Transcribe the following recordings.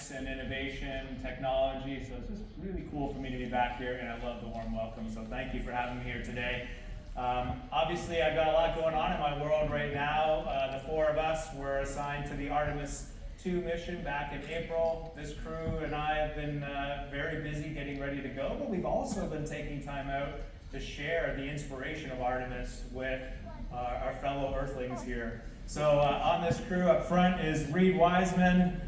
science and innovation, technology, so it's just really cool for me to be back here, and I love the warm welcome, so thank you for having me here today. Obviously, I've got a lot going on in my world right now. The four of us were assigned to the Artemis II mission back in April. This crew and I have been very busy getting ready to go, but we've also been taking time out to share the inspiration of Artemis with our fellow Earthlings here. So on this crew up front is Reed Wiseman,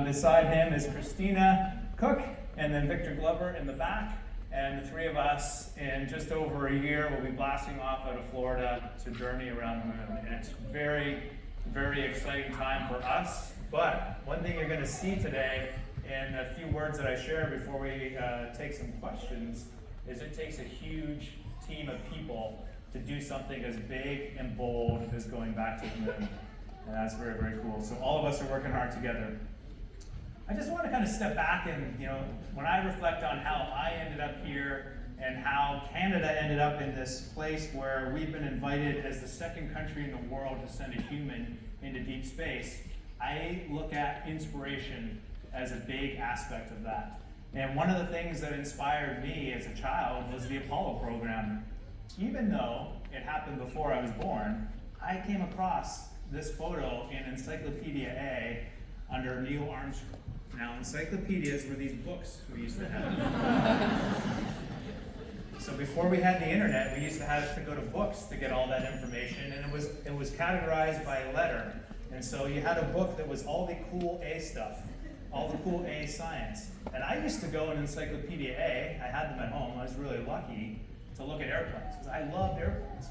beside him is Christina Cook, and then Victor Glover in the back. And the three of us, in just over a year, will be blasting off out of Florida to journey around the moon. And it's very, very exciting time for us. But one thing you're going to see today in a few words that I share before we take some questions is it takes a huge team of people to do something as big and bold as going back to the moon. And that's very, very cool. So all of us are working hard together. I just want to kind of step back and, when I reflect on how I ended up here and how Canada ended up in this place where we've been invited as the second country in the world to send a human into deep space, I look at inspiration as a big aspect of that. And one of the things that inspired me as a child was the Apollo program. Even though it happened before I was born, I came across this photo in Encyclopedia A under Neil Armstrong. Now, encyclopedias were these books we used to have. So before we had the internet, we used to have to go to books to get all that information, and it was categorized by letter. And so you had a book that was all the cool A stuff, all the cool A science. And I used to go in Encyclopedia A, I had them at home, I was really lucky, to look at airplanes, because I loved airplanes.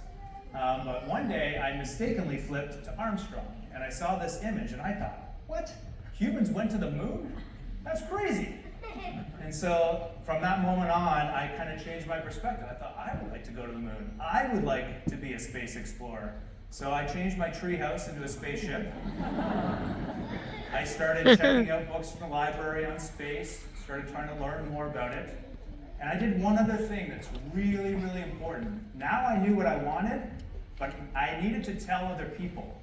But one day, I mistakenly flipped to Armstrong, and I saw this image, and I thought, what? Humans went to the moon? That's crazy. And so, from that moment on, I kind of changed my perspective. I thought, I would like to go to the moon. I would like to be a space explorer. So I changed my treehouse into a spaceship. I started checking out books from the library on space, started trying to learn more about it. And I did one other thing that's really, really important. Now I knew what I wanted, but I needed to tell other people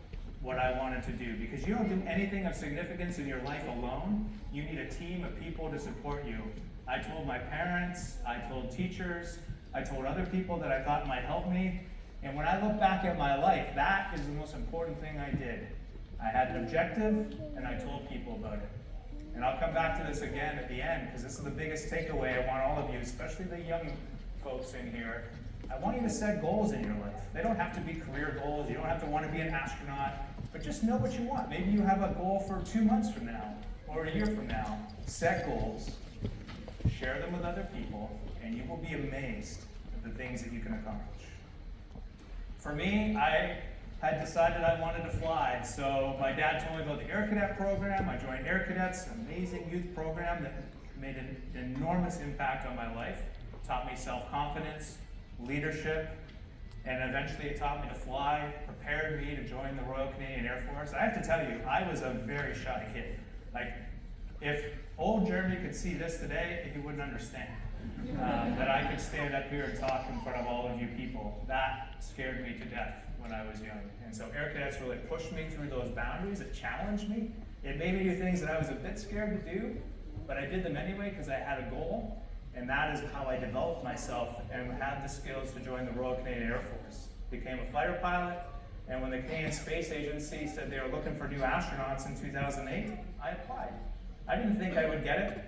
what I wanted to do, because you don't do anything of significance in your life alone. You need a team of people to support you. I told my parents, I told teachers, I told other people that I thought might help me. And when I look back at my life, that is the most important thing I did. I had an objective, and I told people about it. And I'll come back to this again at the end, because this is the biggest takeaway I want all of you, especially the young folks in here. I want you to set goals in your life. They don't have to be career goals. You don't have to want to be an astronaut, but just know what you want. Maybe you have a goal for 2 months from now or a year from now. Set goals, share them with other people, and you will be amazed at the things that you can accomplish. For me, I had decided I wanted to fly, so my dad told me about the Air Cadet program. I joined Air Cadets, an amazing youth program that made an enormous impact on my life. It taught me self-confidence, leadership, and eventually it taught me to fly, prepared me to join the Royal Canadian Air Force. I have to tell you, I was a very shy kid. Like, if old Jeremy could see this today, he wouldn't understand that I could stand up here and talk in front of all of you people. That scared me to death when I was young. And so Air Cadets really pushed me through those boundaries. It challenged me. It made me do things that I was a bit scared to do, but I did them anyway because I had a goal. And that is how I developed myself and had the skills to join the Royal Canadian Air Force. Became a fighter pilot, and when the Canadian Space Agency said they were looking for new astronauts in 2008, I applied. I didn't think I would get it.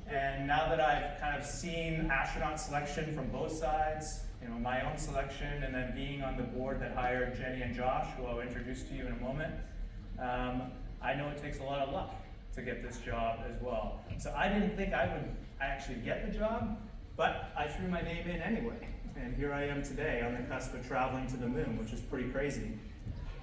And now that I've kind of seen astronaut selection from both sides, my own selection, and then being on the board that hired Jenny and Josh, who I'll introduce to you in a moment, I know it takes a lot of luck to get this job as well. So I didn't think I would actually get the job, but I threw my name in anyway. And here I am today on the cusp of traveling to the moon, which is pretty crazy.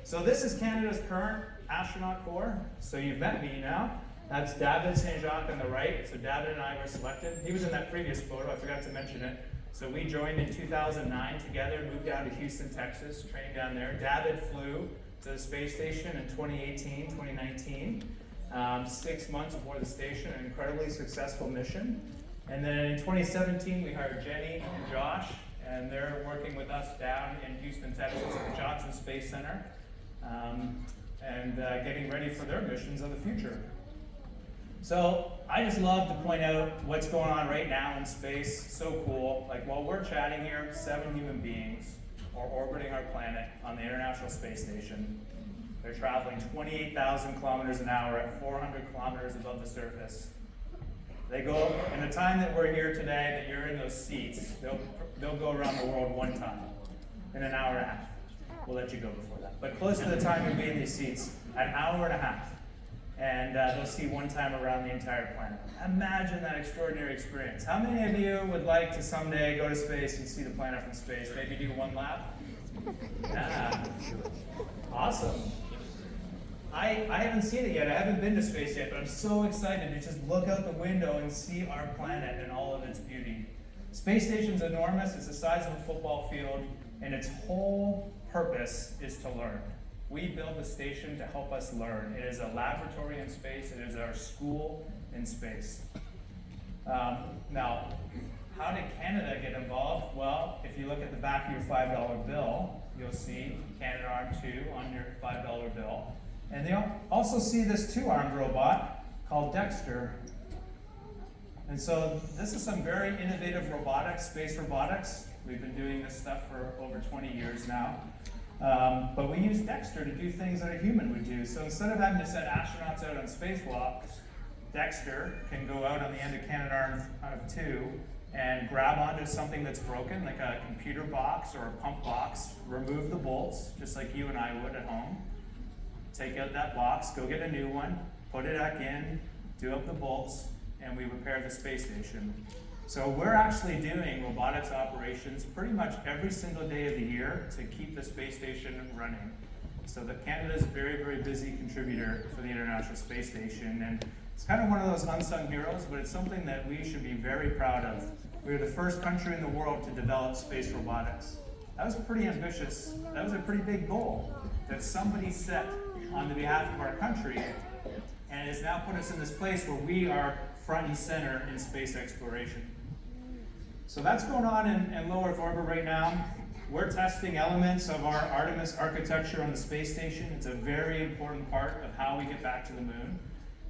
So this is Canada's current astronaut corps. So you've met me now. That's David St. Jacques on the right. So David and I were selected. He was in that previous photo, I forgot to mention it. So we joined in 2009 together, moved down to Houston, Texas, trained down there. David flew to the space station in 2019. 6 months aboard the station, an incredibly successful mission. And then in 2017, we hired Jenny and Josh, and they're working with us down in Houston, Texas at the Johnson Space Center, and getting ready for their missions of the future. So I just love to point out what's going on right now in space. So cool. Like while we're chatting here, 7 human beings are orbiting our planet on the International Space Station. They're traveling 28,000 kilometers an hour at 400 kilometers above the surface. They go, in the time that we're here today, that you're in those seats, they'll go around the world one time in an hour and a half. We'll let you go before that. But close to the time you'll be in these seats, an hour and a half. And they'll see one time around the entire planet. Imagine that extraordinary experience. How many of you would like to someday go to space and see the planet from space? Maybe do one lap? Yeah. Awesome. I haven't seen it yet. I haven't been to space yet, but I'm so excited to just look out the window and see our planet and all of its beauty. Space station's enormous. It's the size of a football field, and its whole purpose is to learn. We built the station to help us learn. It is a laboratory in space. It is our school in space. Now, how did Canada get involved? Well, if you look at the back of your $5 bill, you'll see Canadarm2 on your $5 bill. And you'll also see this 2-armed robot called Dexter. And so this is some very innovative robotics, space robotics. We've been doing this stuff for over 20 years now. But we use Dexter to do things that a human would do. So instead of having to send astronauts out on spacewalks, Dexter can go out on the end of Canadarm2 and grab onto something that's broken, like a computer box or a pump box, remove the bolts, just like you and I would at home. Take out that box, go get a new one, put it back in, do up the bolts, and we repair the space station. So we're actually doing robotics operations pretty much every single day of the year to keep the space station running. So that Canada is a very, very busy contributor for the International Space Station, and it's kind of one of those unsung heroes, but it's something that we should be very proud of. We were the first country in the world to develop space robotics. That was pretty ambitious. That was a pretty big goal that somebody set on the behalf of our country, and it's now put us in this place where we are front and center in space exploration. So that's going on in low Earth orbit right now. We're testing elements of our Artemis architecture on the space station. It's a very important part of how we get back to the moon.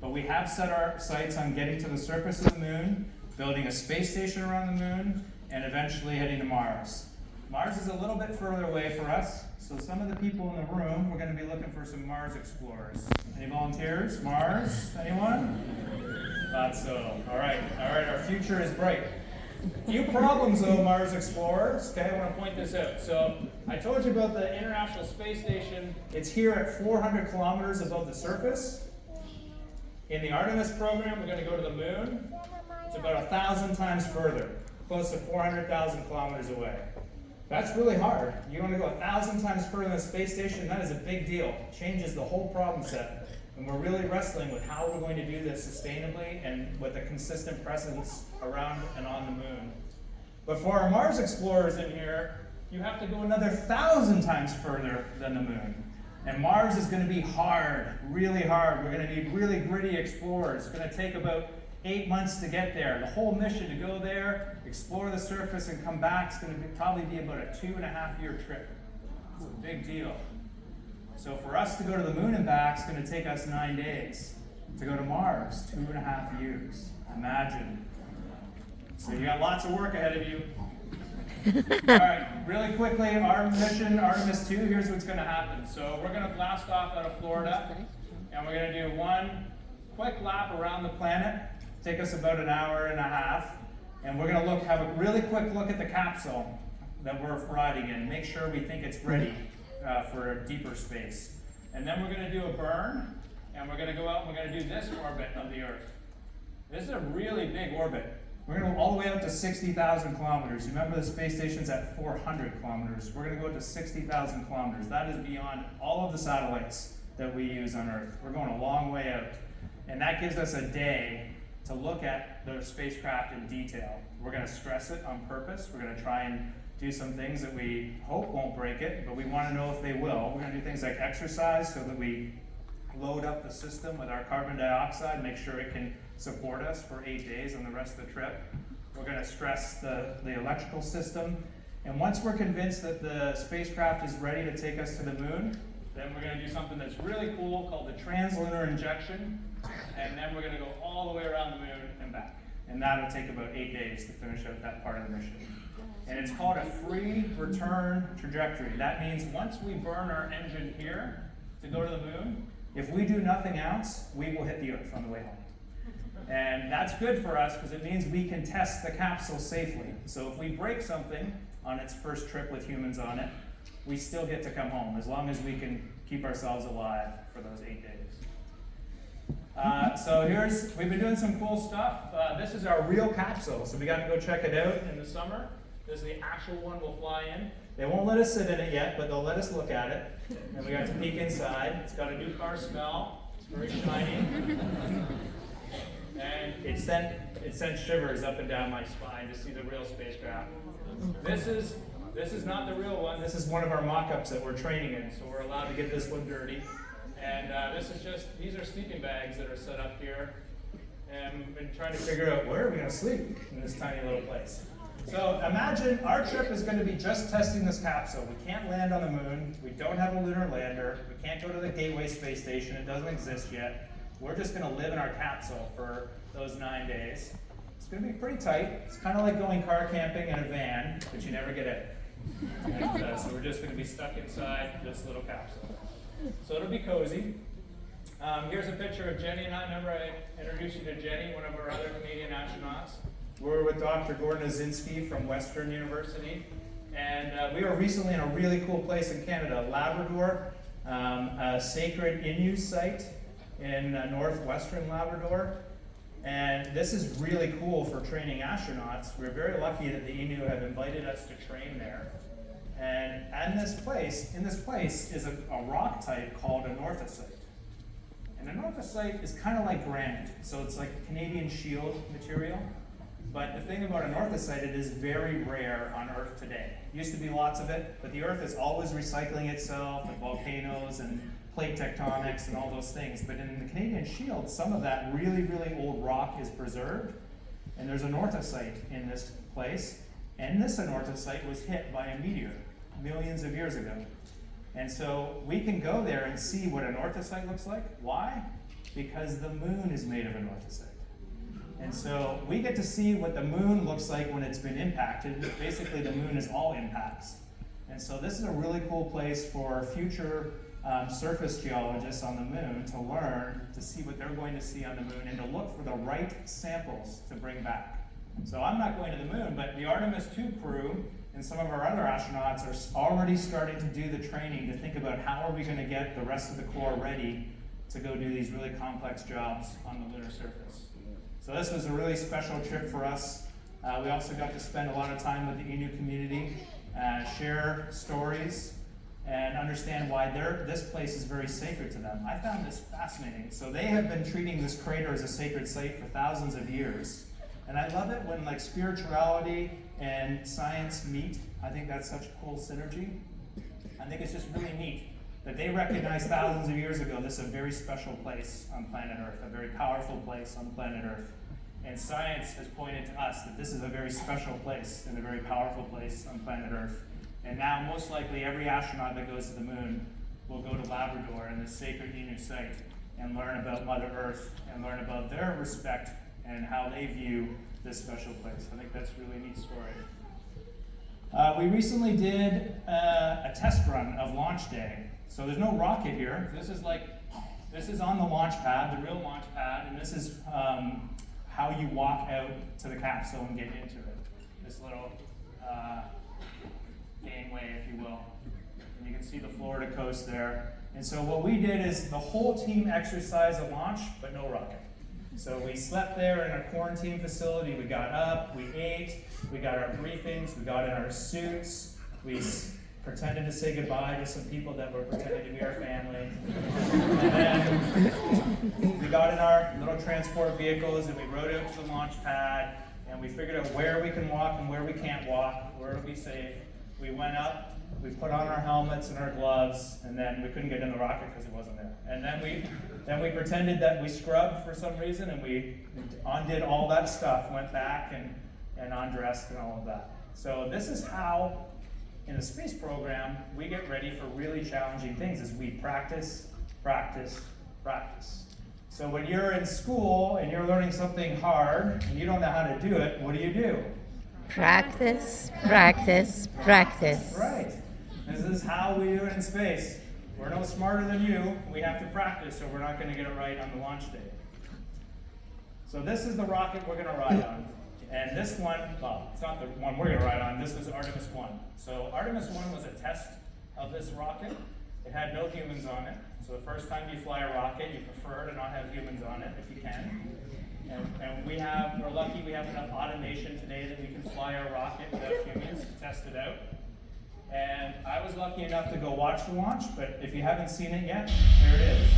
But we have set our sights on getting to the surface of the moon, building a space station around the moon, and eventually heading to Mars. Mars is a little bit further away for us, so some of the people in the room, we're going to be looking for some Mars explorers. Any volunteers? Mars? Anyone? Thought so. All right, our future is bright. Few problems though, Mars explorers. Okay, I want to point this out. So I told you about the International Space Station. It's here at 400 kilometers above the surface. In the Artemis program, we're going to go to the moon. It's about 1,000 times further, close to 400,000 kilometers away. That's really hard. You want to go 1,000 times further than the space station? That is a big deal. It changes the whole problem set. And we're really wrestling with how we're going to do this sustainably and with a consistent presence around and on the moon. But for our Mars explorers in here, you have to go another 1,000 times further than the moon. And Mars is going to be hard, really hard. We're going to need really gritty explorers. It's going to take about 8 months to get there. The whole mission to go there, explore the surface, and come back is going to probably be about a 2.5-year trip. It's a big deal. So for us to go to the moon and back, it's going to take us 9 days. To go to Mars, 2.5 years. Imagine. So you got lots of work ahead of you. All right, really quickly, our mission, Artemis 2, here's what's going to happen. So we're going to blast off out of Florida, and we're going to do one quick lap around the planet. Take us about an hour and a half, and we're going to have a really quick look at the capsule that we're riding in, make sure we think it's ready for a deeper space. And then we're going to do a burn, and we're going to go out and we're going to do this orbit of the Earth. This is a really big orbit. We're going to go all the way up to 60,000 kilometers. Remember the space station's at 400 kilometers. We're going to go to 60,000 kilometers. That is beyond all of the satellites that we use on Earth. We're going a long way out. And that gives us a day to look at the spacecraft in detail. We're going to stress it on purpose. We're going to try and do some things that we hope won't break it, but we want to know if they will. We're going to do things like exercise so that we load up the system with our carbon dioxide, make sure it can support us for 8 days on the rest of the trip. We're going to stress the electrical system. And once we're convinced that the spacecraft is ready to take us to the moon, Then we're going to do something that's really cool called the translunar injection. And then we're going to go all the way around the moon and back. And that'll take about 8 days to finish out that part of the mission. And it's called a free return trajectory. That means once we burn our engine here to go to the moon, if we do nothing else, we will hit the Earth on the way home. And that's good for us because it means we can test the capsule safely. So if we break something on its first trip with humans on it, we still get to come home as long as we can keep ourselves alive for those 8 days. So we've been doing some cool stuff. This is our real capsule. So we got to go check it out in the summer. This is the actual one we'll fly in. They won't let us sit in it yet, but they'll let us look at it. And we got to peek inside. It's got a new car smell. It's very shiny. And it sent shivers up and down my spine to see the real spacecraft. This is not the real one. This is one of our mock-ups that we're training in, so we're allowed to get this one dirty. And these are sleeping bags that are set up here. And we've been trying to figure out where are we going to sleep in this tiny little place. So imagine our trip is going to be just testing this capsule. We can't land on the moon. We don't have a lunar lander. We can't go to the Gateway space station. It doesn't exist yet. We're just going to live in our capsule for those 9 days. It's going to be pretty tight. It's kind of like going car camping in a van, but you never get in. And, so we're just going to be stuck inside this little capsule. So it'll be cozy. Here's a picture of Jenny and I. Remember I introduced you to Jenny, one of our other Canadian astronauts. We're with Dr. Gordon Osinski from Western University. And we were recently in a really cool place in Canada, Labrador, a sacred Innu site in northwestern Labrador. And this is really cool for training astronauts. We're very lucky that the Innu have invited us to train there. And in this place is a rock type called a northosite. And a northosite is kind of like granite. So it's like Canadian Shield material. But the thing about a northosite, it is very rare on Earth today. Used to be lots of it, but the Earth is always recycling itself with volcanoes and plate tectonics and all those things. But in the Canadian Shield, some of that really, really old rock is preserved. And there's a northosite in this place. And this anorthosite was hit by a meteor millions of years ago. And so we can go there and see what an anorthosite looks like. Why? Because the moon is made of anorthosite. And so we get to see what the moon looks like when it's been impacted. Basically, the moon is all impacts. And so this is a really cool place for future surface geologists on the moon to learn, to see what they're going to see on the moon, and to look for the right samples to bring back. So I'm not going to the moon, but the Artemis II crew and some of our other astronauts are already starting to do the training to think about how are we going to get the rest of the Corps ready to go do these really complex jobs on the lunar surface. So this was a really special trip for us. We also got to spend a lot of time with the Innu community, share stories, and understand why this place is very sacred to them. I found this fascinating. So they have been treating this crater as a sacred site for thousands of years. And I love it when like spirituality and science meet. I think that's such a cool synergy. I think it's just really neat that they recognized thousands of years ago this is a very special place on planet Earth, a very powerful place on planet Earth. And science has pointed to us that this is a very special place and a very powerful place on planet Earth. And now most likely every astronaut that goes to the moon will go to Labrador and this sacred Innu site and learn about Mother Earth and learn about their respect and how they view this special place. I think that's a really neat story. We recently did a test run of launch day. So there's no rocket here. This is on the launch pad, the real launch pad, and this is how you walk out to the capsule and get into it. This little gangway, if you will. And you can see the Florida coast there. And so what we did is the whole team exercised at launch, but no rocket. So we slept there in our quarantine facility. We got up, we ate, we got our briefings, we got in our suits, we pretended to say goodbye to some people that were pretending to be our family. And then we got in our little transport vehicles and we rode out to the launch pad and we figured out where we can walk and where we can't walk, where it'll be safe. We went up, we put on our helmets and our gloves, and then we couldn't get in the rocket because it wasn't there. And then we pretended that we scrubbed for some reason, and we undid all that stuff, went back and undressed and all of that. So this is how in the space program, we get ready for really challenging things as we practice, practice, practice. So when you're in school and you're learning something hard and you don't know how to do it, what do? Practice, practice, practice. Right. This is how we do it in space. We're no smarter than you. We have to practice, or we're not going to get it right on the launch day. So this is the rocket we're going to ride on. And this one, well, it's not the one we're going to ride on. This was Artemis 1. So Artemis 1 was a test of this rocket. It had no humans on it. So the first time you fly a rocket, you prefer to not have humans on it if you can. And we're lucky we have enough automation today that we can fly our rocket without humans to test it out. And I was lucky enough to go watch the launch, but if you haven't seen it yet, here it is.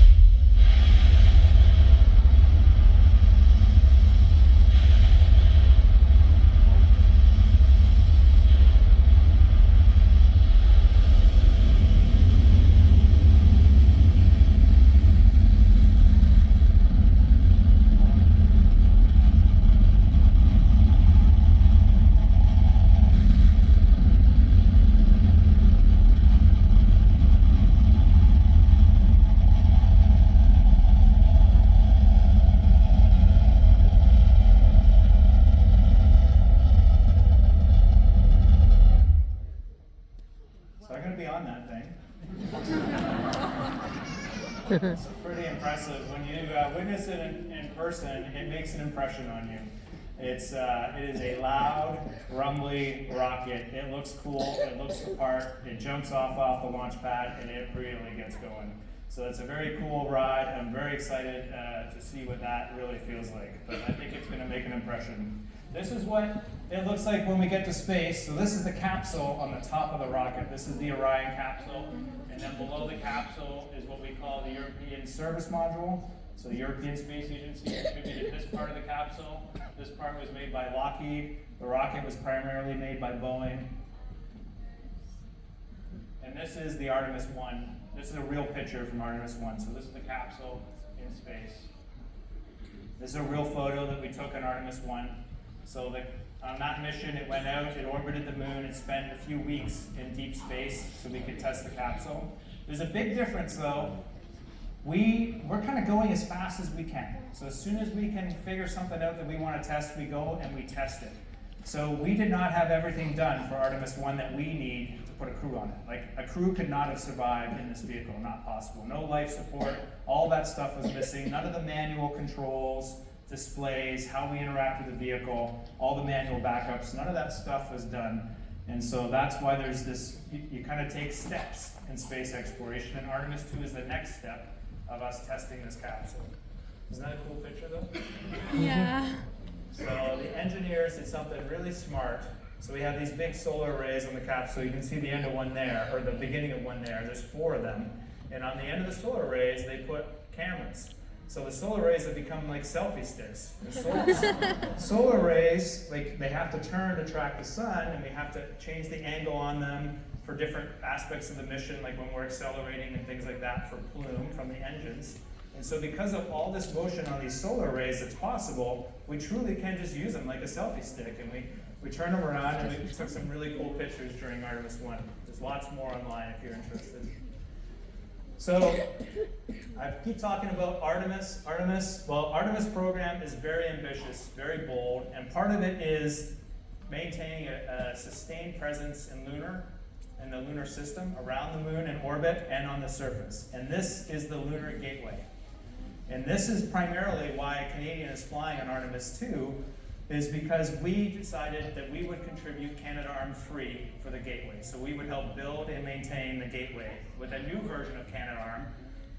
It's pretty impressive. When you witness it in person, it makes an impression on you. It is a loud, rumbly rocket. It looks cool, it looks the part, it jumps off the launch pad, and it really gets going. So it's a very cool ride. I'm very excited to see what that really feels like. But I think it's going to make an impression. This is what it looks like when we get to space. So this is the capsule on the top of the rocket. This is the Orion capsule. And then below the capsule is what we call the European Service Module. So the European Space Agency contributed this part of the capsule. This part was made by Lockheed. The rocket was primarily made by Boeing. And this is the Artemis 1. This is a real picture from Artemis 1. So this is the capsule in space. This is a real photo that we took on Artemis 1. So on that mission, it went out, it orbited the moon, it spent a few weeks in deep space so we could test the capsule. There's a big difference though. We're kind of going as fast as we can. So as soon as we can figure something out that we want to test, we go and we test it. So we did not have everything done for Artemis 1 that we need to put a crew on it. Like a crew could not have survived in this vehicle, not possible. No life support, all that stuff was missing. None of the manual controls, displays, how we interact with the vehicle, all the manual backups, none of that stuff was done. And so that's why there's this, you kind of take steps in space exploration, and Artemis 2 is the next step of us testing this capsule. Isn't that a cool picture though? Yeah. So the engineers did something really smart. So we have these big solar arrays on the capsule. You can see the end of one there, or the beginning of one there. There's 4 of them. And on the end of the solar arrays, they put cameras. So the solar arrays have become like selfie sticks. Solar arrays, like they have to turn to track the sun, and we have to change the angle on them for different aspects of the mission, like when we're accelerating and things like that for plume from the engines. And so because of all this motion on these solar arrays that's possible, we truly can just use them like a selfie stick. And we turn them around, and we took some really cool pictures during Artemis 1. There's lots more online if you're interested. So I keep talking about Artemis. Well, Artemis program is very ambitious, very bold, and part of it is maintaining a sustained presence in the lunar system, around the moon in orbit and on the surface. And this is the Lunar Gateway. And this is primarily why a Canadian is flying on Artemis 2, is because we decided that we would contribute Canadarm3 for the Gateway. So we would help build and maintain the Gateway with a new version of Canadarm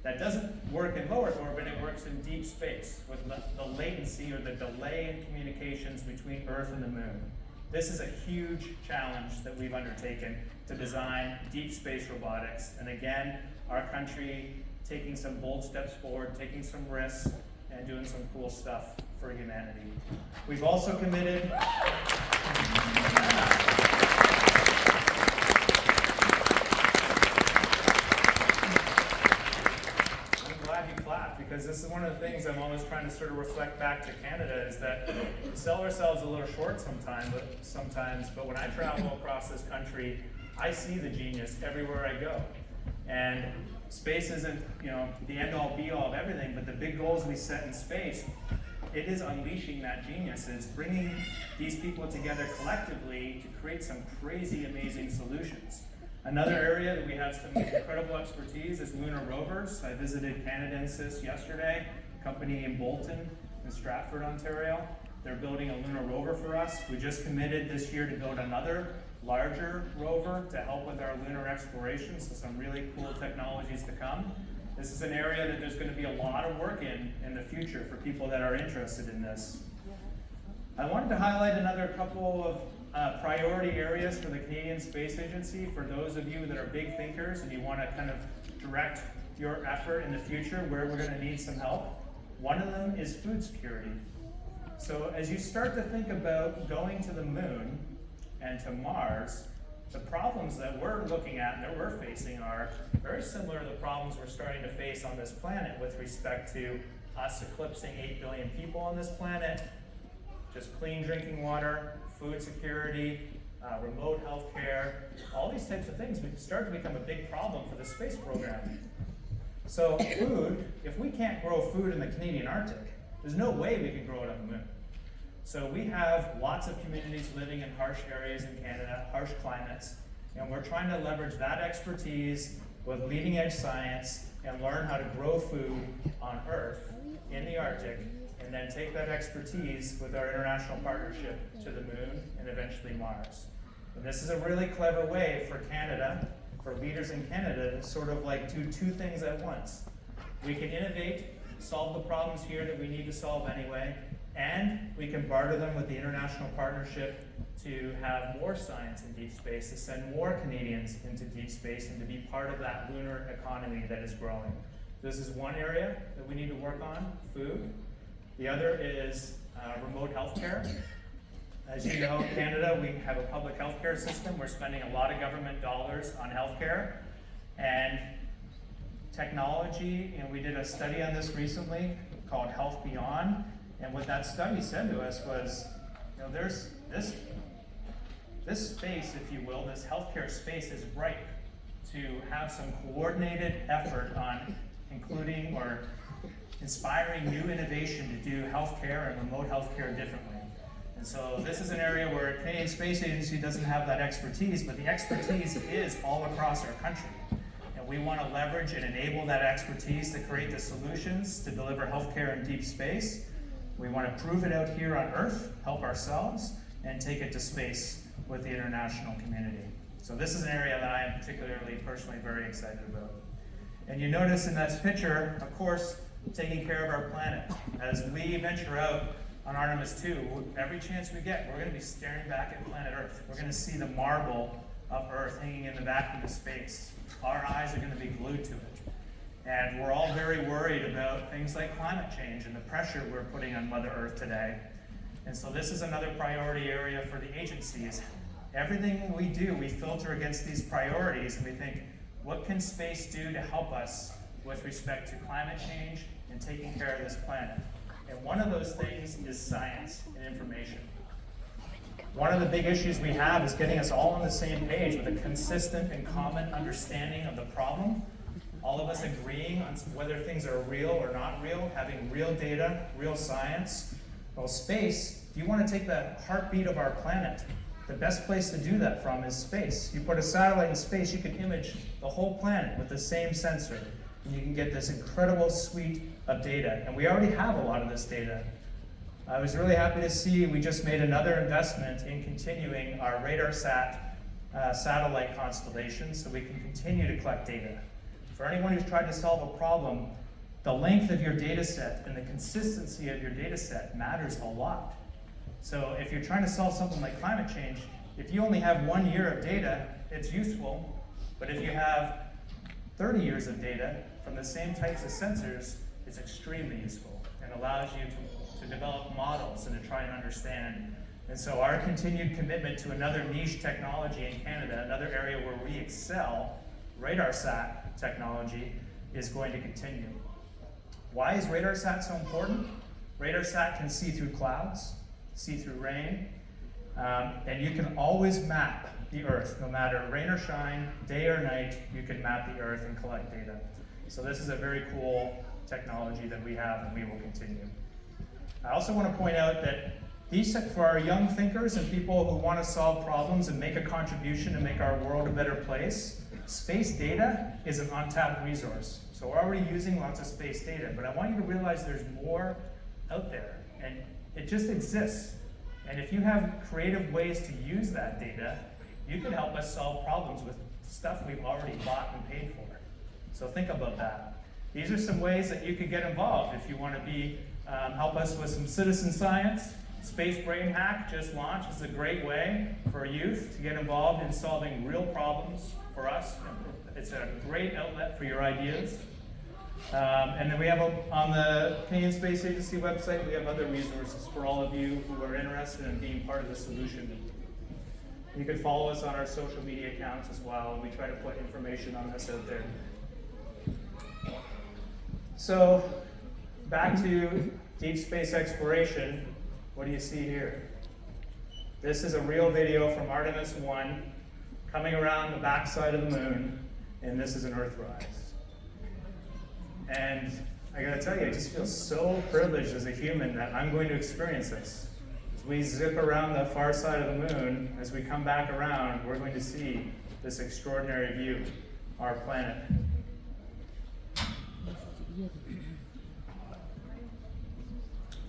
that doesn't work in low Earth orbit, it works in deep space with the latency or the delay in communications between Earth and the moon. This is a huge challenge that we've undertaken to design deep space robotics. And again, our country taking some bold steps forward, taking some risks, and doing some cool stuff for humanity. We've also committed. I'm glad you clapped, because this is one of the things I'm always trying to sort of reflect back to Canada, is that we sell ourselves a little short sometimes, but when I travel across this country, I see the genius everywhere I go. And space isn't, the end-all be-all of everything, but the big goals we set in space, it is unleashing that genius. It's bringing these people together collectively to create some crazy, amazing solutions. Another area that we have some incredible expertise is lunar rovers. I visited Canadensis yesterday, a company in Bolton, in Stratford, Ontario. They're building a lunar rover for us. We just committed this year to build another larger rover to help with our lunar exploration, so some really cool technologies to come. This is an area that there's going to be a lot of work in the future for people that are interested in this. I wanted to highlight another couple of priority areas for the Canadian Space Agency for those of you that are big thinkers and you want to kind of direct your effort in the future where we're going to need some help. One of them is food security. So as you start to think about going to the moon and to Mars, the problems that we're looking at and that we're facing are very similar to the problems we're starting to face on this planet with respect to us eclipsing 8 billion people on this planet, just clean drinking water, food security, remote health care, all these types of things start to become a big problem for the space program. So food, if we can't grow food in the Canadian Arctic, there's no way we can grow it on the moon. So we have lots of communities living in harsh areas in Canada, harsh climates, and we're trying to leverage that expertise with leading edge science and learn how to grow food on Earth in the Arctic, and then take that expertise with our international partnership to the moon and eventually Mars. And this is a really clever way for Canada, for leaders in Canada, to sort of like do two things at once. We can innovate, solve the problems here that we need to solve anyway, and we can barter them with the international partnership to have more science in deep space, to send more Canadians into deep space and to be part of that lunar economy that is growing. This is one area that we need to work on, food. The other is remote healthcare. As you know, in Canada, we have a public healthcare system. We're spending a lot of government dollars on healthcare. And technology, we did a study on this recently called Health Beyond. And what that study said to us was, there's this space, if you will, this healthcare space is ripe to have some coordinated effort on including or inspiring new innovation to do healthcare and remote healthcare differently. And so this is an area where Canadian Space Agency doesn't have that expertise, but the expertise is all across our country. And we want to leverage and enable that expertise to create the solutions to deliver healthcare in deep space. We want to prove it out here on Earth, help ourselves, and take it to space with the international community. So this is an area that I am particularly, personally very excited about. And you notice in this picture, of course, taking care of our planet. As we venture out on Artemis 2, every chance we get, we're going to be staring back at planet Earth. We're going to see the marble of Earth hanging in the vacuum of space. Our eyes are going to be glued to it. And we're all very worried about things like climate change and the pressure we're putting on Mother Earth today. And so this is another priority area for the agencies. Everything we do, we filter against these priorities and we think, what can space do to help us with respect to climate change and taking care of this planet? And one of those things is science and information. One of the big issues we have is getting us all on the same page with a consistent and common understanding of the problem. All of us agreeing on whether things are real or not real, having real data, real science. Well, space, if you want to take the heartbeat of our planet, the best place to do that from is space. You put a satellite in space, you can image the whole planet with the same sensor. And you can get this incredible suite of data. And we already have a lot of this data. I was really happy to see we just made another investment in continuing our RadarSat satellite constellation so we can continue to collect data. For anyone who's tried to solve a problem, the length of your data set and the consistency of your data set matters a lot. So if you're trying to solve something like climate change, if you only have 1 year of data, it's useful. But if you have 30 years of data from the same types of sensors, it's extremely useful and allows you to develop models and to try and understand. And so our continued commitment to another niche technology in Canada, another area where we excel, RadarSat technology, is going to continue. Why is RadarSat so important? RadarSat can see through clouds, see through rain. And you can always map the Earth, no matter rain or shine, day or night, you can map the Earth and collect data. So this is a very cool technology that we have and we will continue. I also want to point out that for our young thinkers and people who want to solve problems and make a contribution and make our world a better place, space data is an untapped resource. So we're already using lots of space data, but I want you to realize there's more out there, and it just exists. And if you have creative ways to use that data, you can help us solve problems with stuff we've already bought and paid for. So think about that. These are some ways that you could get involved if you want to help us with some citizen science. Space Brain Hack just launched. It's a great way for youth to get involved in solving real problems for us. It's a great outlet for your ideas. And then we have on the Canadian Space Agency website, we have other resources for all of you who are interested in being part of the solution. You can follow us on our social media accounts as well. We try to put information on this out there. So back to deep space exploration. What do you see here? This is a real video from Artemis 1 coming around the backside of the moon, and this is an Earthrise. And I gotta tell you, I just feel so privileged as a human that I'm going to experience this. As we zip around the far side of the moon, as we come back around, we're going to see this extraordinary view, our planet.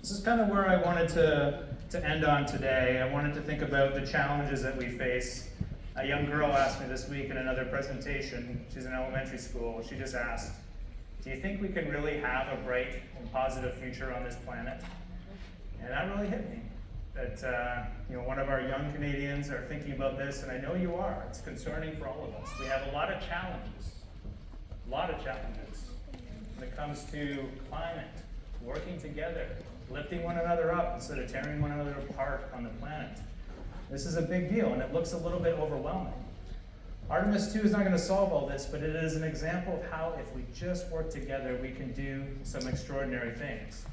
This is kind of where I wanted to end on today. I wanted to think about the challenges that we face. A young girl asked me this week in another presentation, she's in elementary school, she just asked, do you think we can really have a bright and positive future on this planet? And that really hit me. That one of our young Canadians are thinking about this, and I know you are. It's concerning for all of us. We have a lot of challenges when it comes to climate, working together, lifting one another up instead of tearing one another apart on the planet. This is a big deal, and it looks a little bit overwhelming. Artemis 2 is not going to solve all this, but it is an example of how, if we just work together, we can do some extraordinary things.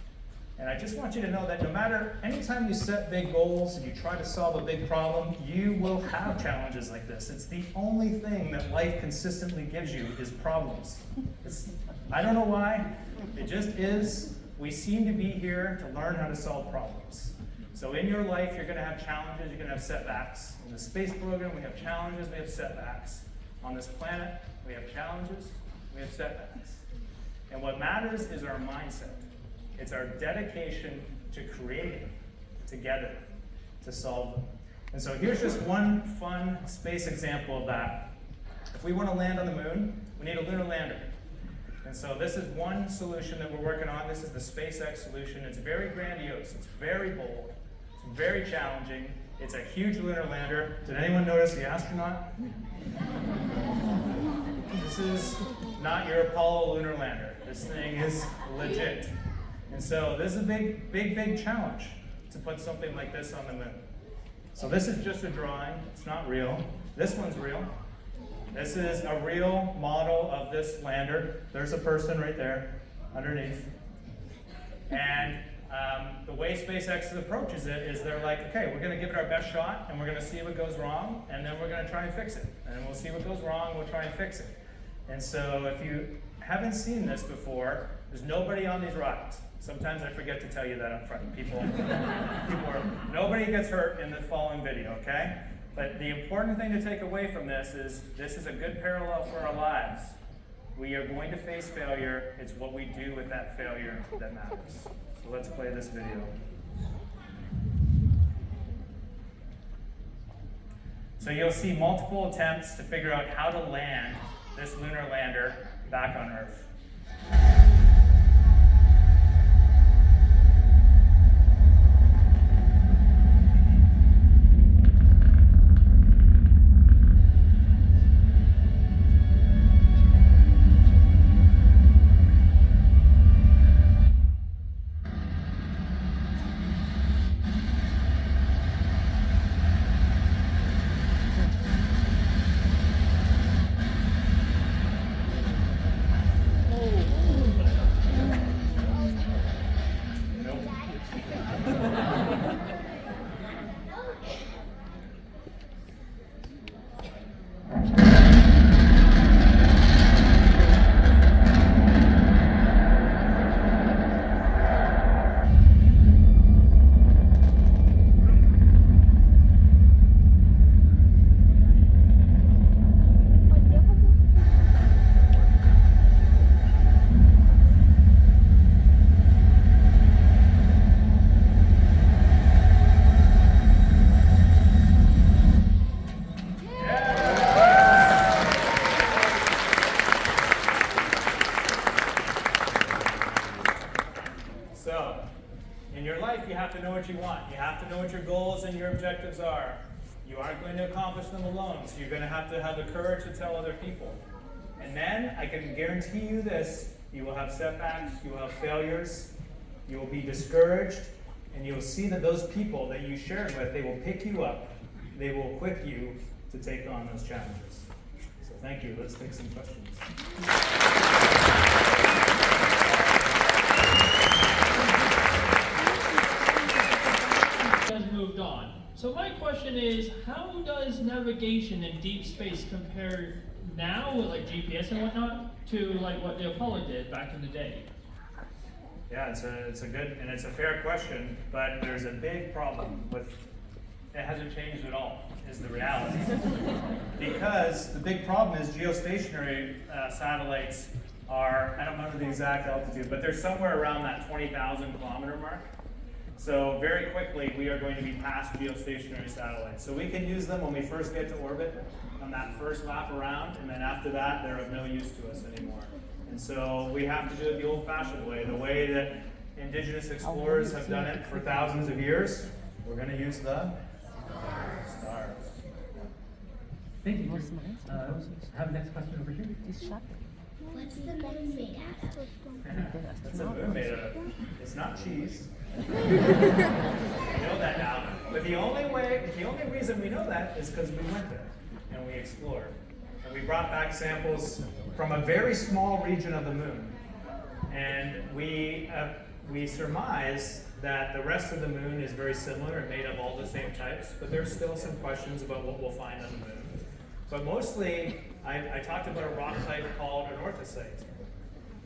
And I just want you to know that no matter, anytime you set big goals and you try to solve a big problem, you will have challenges like this. It's the only thing that life consistently gives you is problems. I don't know why, it just is. We seem to be here to learn how to solve problems. So in your life, you're going to have challenges, you're going to have setbacks. In the space program, we have challenges, we have setbacks. On this planet, we have challenges, we have setbacks. And what matters is our mindset. It's our dedication to creating together to solve them. And so here's just one fun space example of that. If we want to land on the moon, we need a lunar lander. And so this is one solution that we're working on. This is the SpaceX solution. It's very grandiose, it's very bold, it's very challenging. It's a huge lunar lander. Did anyone notice the astronaut? This is not your Apollo lunar lander. This thing is legit. And so this is a big challenge to put something like this on the moon. So this is just a drawing. It's not real. This one's real. This is a real model of this lander. There's a person right there underneath. And the way SpaceX approaches it is they're like, okay, we're going to give it our best shot, and we're going to see what goes wrong, and then we're going to try and fix it. And then we'll see what goes wrong, we'll try and fix it. And so if you haven't seen this before, there's nobody on these rockets. Sometimes I forget to tell you that up front. Nobody gets hurt in the following video, okay? But the important thing to take away from this is a good parallel for our lives. We are going to face failure. It's what we do with that failure that matters. So let's play this video. So you'll see multiple attempts to figure out how to land this lunar lander back on Earth. you want. You have to know what your goals and your objectives are. You aren't going to accomplish them alone, so you're going to have the courage to tell other people. And then, I can guarantee you this, you will have setbacks, you will have failures, you will be discouraged, and you will see that those people that you shared with, they will pick you up, they will equip you to take on those challenges. So thank you. Let's take some questions. Has moved on. So my question is, how does navigation in deep space compare now with like GPS and whatnot to like what the Apollo did back in the day? Yeah, it's a good and it's a fair question, but there's a big problem with it. Hasn't changed at all, is the reality. Because the big problem is geostationary satellites are, I don't know the exact altitude, but they're somewhere around that 20,000 kilometer mark. So very quickly, we are going to be past geostationary satellites. So we can use them when we first get to orbit on that first lap around, and then after that, they're of no use to us anymore. And so we have to do it the old-fashioned way, the way that indigenous explorers have done it for thousands of years. We're going to use the stars. Thank you. Have the next question over here. What's the moon made out of? What's the moon made of? It's not cheese. We know that now. But the only reason we know that is because we went there and we explored. And we brought back samples from a very small region of the moon. And we surmise that the rest of the moon is very similar and made of all the same types, but there's still some questions about what we'll find on the moon. But mostly, I talked about a rock type called anorthosite.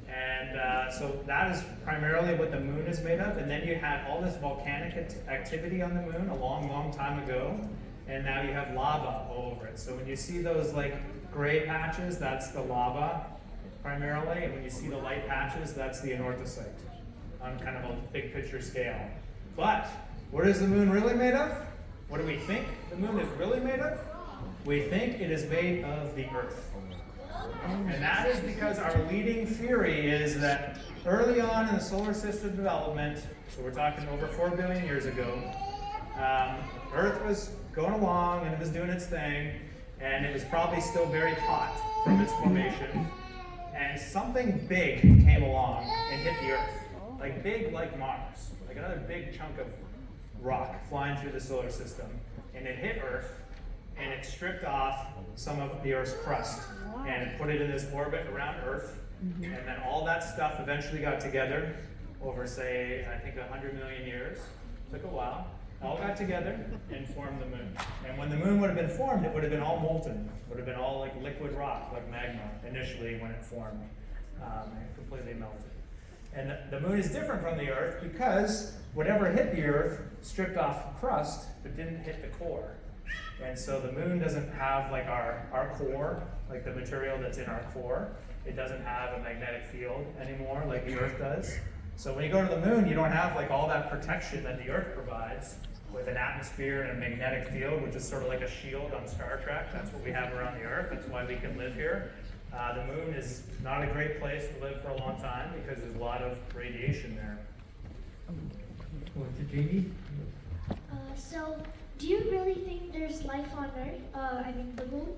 And so that is primarily what the moon is made of. And then you had all this volcanic activity on the moon a long, long time ago. And now you have lava all over it. So when you see those like gray patches, that's the lava primarily. And when you see the light patches, that's the anorthosite on kind of a big picture scale. But what is the moon really made of? What do we think the moon is really made of? We think it is made of the Earth. And that is because our leading theory is that early on in the solar system development, so we're talking over 4 billion years ago, Earth was going along and it was doing its thing, and it was probably still very hot from its formation, and something big came along and hit the Earth. Like big like Mars, like another big chunk of rock flying through the solar system, and it hit Earth, and it stripped off some of the Earth's crust, and it put it in this orbit around Earth, and then all that stuff eventually got together over, say, I think 100 million years. Took a while. All got together and formed the moon. And when the moon would have been formed, it would have been all molten. It would have been all like liquid rock, like magma, initially when it formed, and completely melted. And the moon is different from the Earth because whatever hit the Earth stripped off crust, but didn't hit the core. And so the moon doesn't have like our core, like the material that's in our core. It doesn't have a magnetic field anymore like the Earth does. So when you go to the moon, you don't have like all that protection that the Earth provides with an atmosphere and a magnetic field, which is sort of like a shield on Star Trek. That's what we have around the Earth. That's why we can live here. The moon is not a great place to live for a long time because there's a lot of radiation there. Over to Jamie. So, do you really think there's life on Earth? The moon?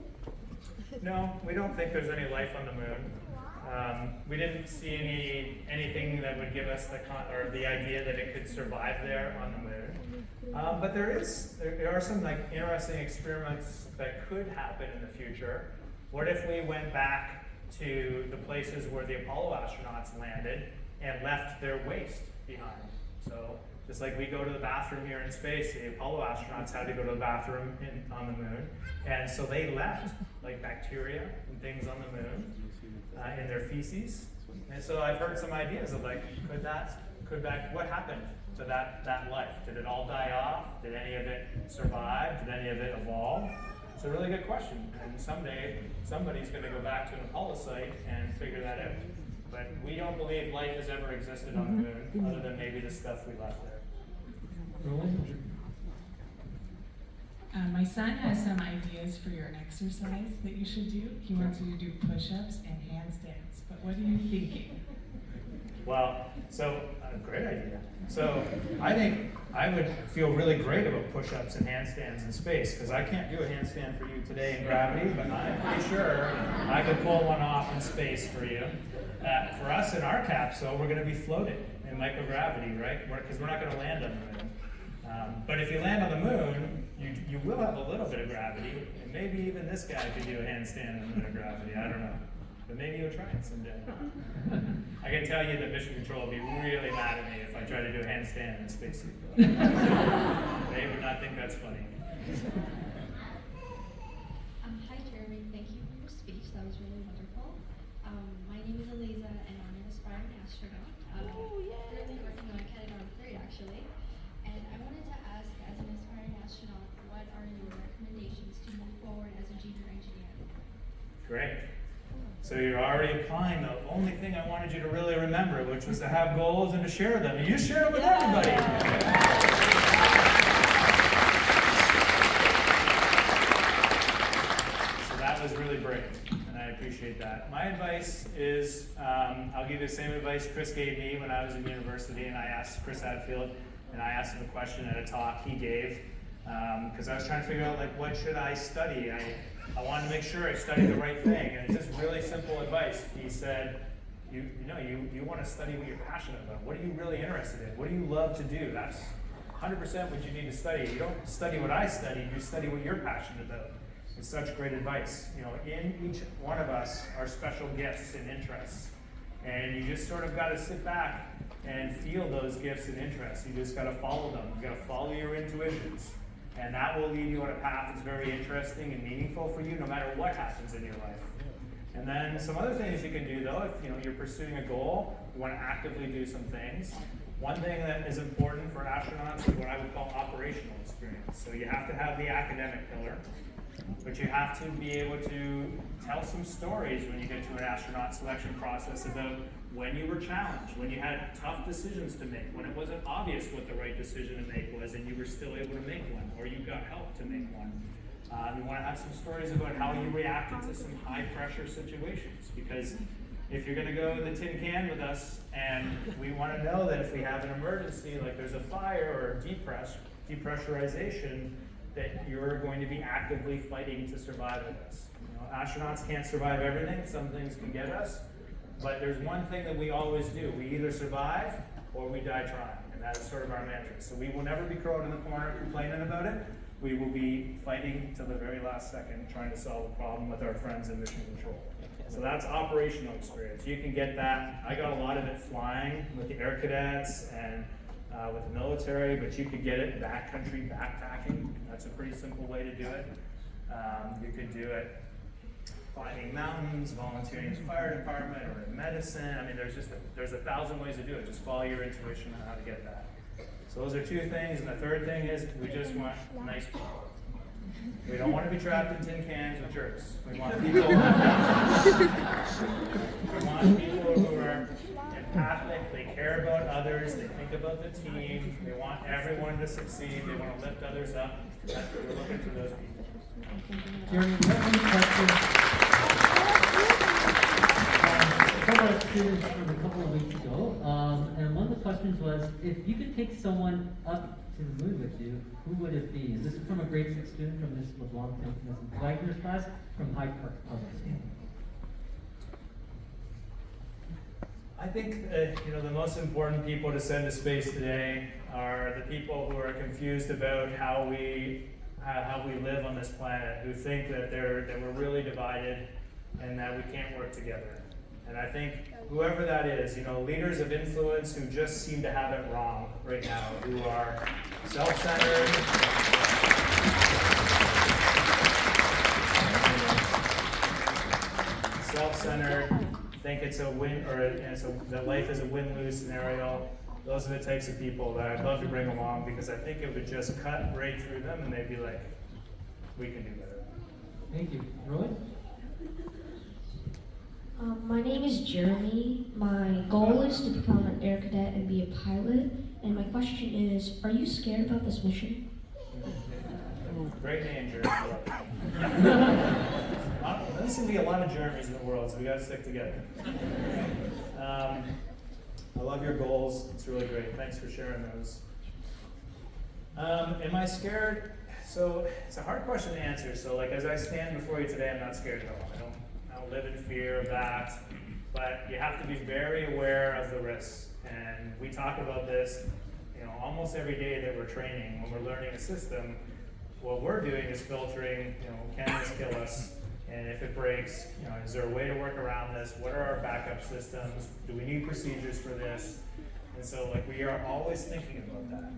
No, we don't think there's any life on the moon. We didn't see anything that would give us the idea that it could survive there on the moon. But there are some like interesting experiments that could happen in the future. What if we went back to the places where the Apollo astronauts landed and left their waste behind? So just like we go to the bathroom here in space, the Apollo astronauts had to go to the bathroom on the moon. And so they left like bacteria and things on the moon in their feces. And so I've heard some ideas of like, what happened to that life? Did it all die off? Did any of it survive? Did any of it evolve? It's a really good question. And someday, somebody's going to go back to an Apollo site and figure that out. But we don't believe life has ever existed on the moon, other than maybe the stuff we left there. My son has some ideas for your exercise that you should do. He wants you to do push-ups and handstands. But what are you thinking? Well, so great idea. So I I would feel really great about push-ups and handstands in space, because I can't do a handstand for you today in gravity, but I'm pretty sure I could pull one off in space for you. For us in our capsule, we're going to be floating in microgravity, right? Because we're not going to land on the moon. But if you land on the moon, you will have a little bit of gravity, and maybe even this guy could do a handstand in a bit of gravity. I don't know. But maybe you'll try it someday. I can tell you that Mission Control will be really mad at me if I try to do a handstand in a spacesuit. They would not think that's funny. Hi Jeremy, thank you for your speech. That was really wonderful. My name is Eliza and I'm an aspiring astronaut. Currently working on Canadarm 3 actually. And I wanted to ask, as an aspiring astronaut, what are your recommendations to move forward as a junior engineer? Great. So you're already applying the only thing I wanted you to really remember, which was to have goals and to share them. And you share them with everybody. So that was really brave, and I appreciate that. My advice is, I'll give you the same advice Chris gave me when I was in university, and I asked Chris Hadfield, and I asked him a question at a talk he gave, because I was trying to figure out, like, what should I study? I wanted to make sure I studied the right thing, and it's just really simple advice. He said, you want to study what you're passionate about. What are you really interested in? What do you love to do? That's 100% what you need to study. You don't study what I studied, you study what you're passionate about. It's such great advice. In each one of us are special gifts and interests, and you just sort of got to sit back and feel those gifts and interests. You just got to follow them. You got to follow your intuitions. And that will lead you on a path that's very interesting and meaningful for you no matter what happens in your life. And then some other things you can do though, if you're pursuing a goal, you want to actively do some things. One thing that is important for astronauts is what I would call operational experience. So you have to have the academic pillar, but you have to be able to tell some stories when you get to an astronaut selection process about when you were challenged, when you had tough decisions to make, when it wasn't obvious what the right decision to make was and you were still able to make one, or you got help to make one. You want to have some stories about how you reacted to some high pressure situations, because if you're going to go to the tin can with us and we want to know that if we have an emergency, like there's a fire or depressurization, that you're going to be actively fighting to survive with us. Astronauts can't survive everything. Some things can get us. But there's one thing that we always do. We either survive or we die trying. And that is sort of our mantra. So we will never be curled in the corner complaining about it. We will be fighting to the very last second, trying to solve a problem with our friends in Mission Control. So that's operational experience. You can get that. I got a lot of it flying with the Air Cadets and with the military, but you could get it backcountry backpacking. That's a pretty simple way to do it. You could do it climbing mountains, volunteering in the fire department, or in medicine. I mean, there's a thousand ways to do it. Just follow your intuition on how to get that. So those are two things, and the third thing is we just want nice people. We don't want to be trapped in tin cans with jerks. We want people who are empathic, they care about others, they think about the team, they want everyone to succeed, they want to lift others up. That's what we're looking for, those people. Jeremy, do you have any questions? Some of our students from a couple of weeks ago, and one of the questions was, if you could take someone up to the moon with you, who would it be? And this is from a grade 6 student from Miss LeBlanc, Miss Wagner's class from Hyde Park Public School. I think the most important people to send to space today are the people who are confused about how we live on this planet, who think that we're really divided and that we can't work together. And I think whoever that is, leaders of influence who just seem to have it wrong right now, who are self-centered, think it's a win, or that life is a win-lose scenario. Those are the types of people that I'd love to bring along, because I think it would just cut right through them and they'd be like, we can do better. Thank you. Rowan? My name is Jeremy. My goal is to become an air cadet and be a pilot. And my question is, are you scared about this mission? Great name, Jeremy. There's going to be a lot of Jeremys in the world, so we got to stick together. I love your goals. It's really great. Thanks for sharing those. Am I scared? So it's a hard question to answer. So like as I stand before you today, I'm not scared at all. I don't live in fear of that. But you have to be very aware of the risks. And we talk about this, almost every day that we're training. When we're learning a system, what we're doing is filtering, can this kill us? And if it breaks, is there a way to work around this? What are our backup systems? Do we need procedures for this? And so like we are always thinking about that.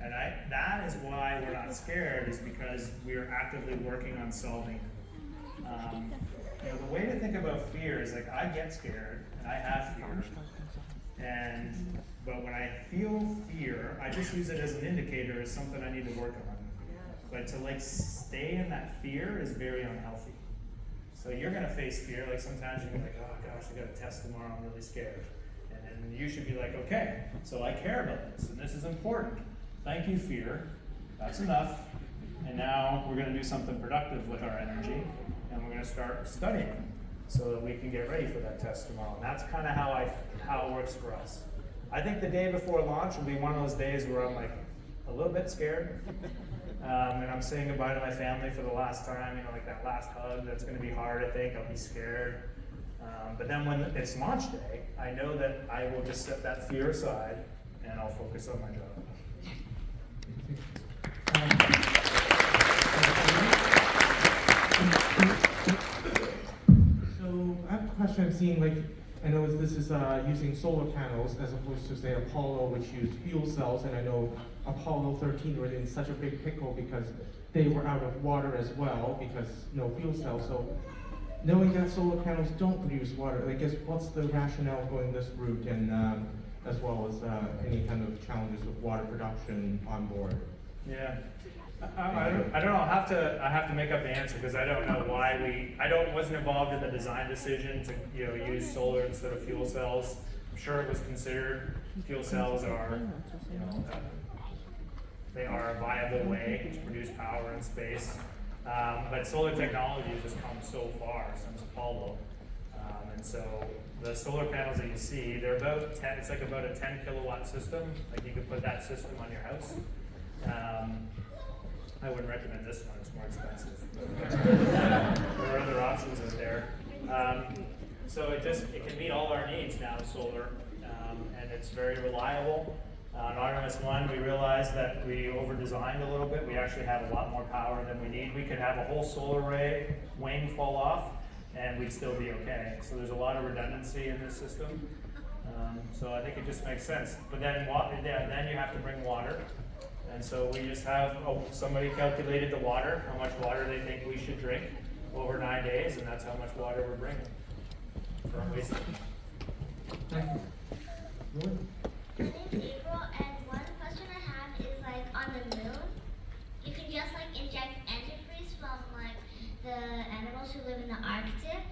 And that is why we're not scared, is because we are actively working on solving it. The way to think about fear is like I get scared and I have fear. But when I feel fear, I just use it as an indicator, as something I need to work on. But to like stay in that fear is very unhealthy. So you're gonna face fear, like sometimes you're like, oh gosh, I got a test tomorrow, I'm really scared. And then you should be like, okay, so I care about this, and this is important. Thank you, fear, that's enough. And now we're gonna do something productive with our energy, and we're gonna start studying so that we can get ready for that test tomorrow. And that's kind of how it works for us. I think the day before launch will be one of those days where I'm like a little bit scared. And I'm saying goodbye to my family for the last time, like that last hug, that's gonna be hard, I think, I'll be scared. But then when it's launch day, I know that I will just set that fear aside and I'll focus on my job. So I have a question. I'm seeing I know this is using solar panels as opposed to say Apollo, which used fuel cells, and I know Apollo 13 were in such a big pickle because they were out of water as well because no fuel cells. So knowing that solar panels don't produce water, I guess what's the rationale going this route, and as well as any kind of challenges with water production on board? Yeah. I don't know. I have to make up the answer because I don't know why wasn't involved in the design decision to use solar instead of fuel cells. I'm sure it was considered. Fuel cells are they are a viable way to produce power in space, but solar technology has just come so far since Apollo, and so the solar panels that you see, they're about 10. It's like about a 10 kilowatt system. Like you could put that system on your house. I wouldn't recommend this one, it's more expensive. There are other options out there. So it can meet all our needs now, solar, and it's very reliable. On Artemis 1, we realized that we over-designed a little bit. We actually have a lot more power than we need. We could have a whole solar array wing fall off, and we'd still be okay. So there's a lot of redundancy in this system. So I think it just makes sense. But then you have to bring water. And so we just have, somebody calculated the water, how much water they think we should drink over 9 days, and that's how much water we're bringing. From waste. My name's April, and one question I have is on the moon, you can just inject antifreeze from the animals who live in the Arctic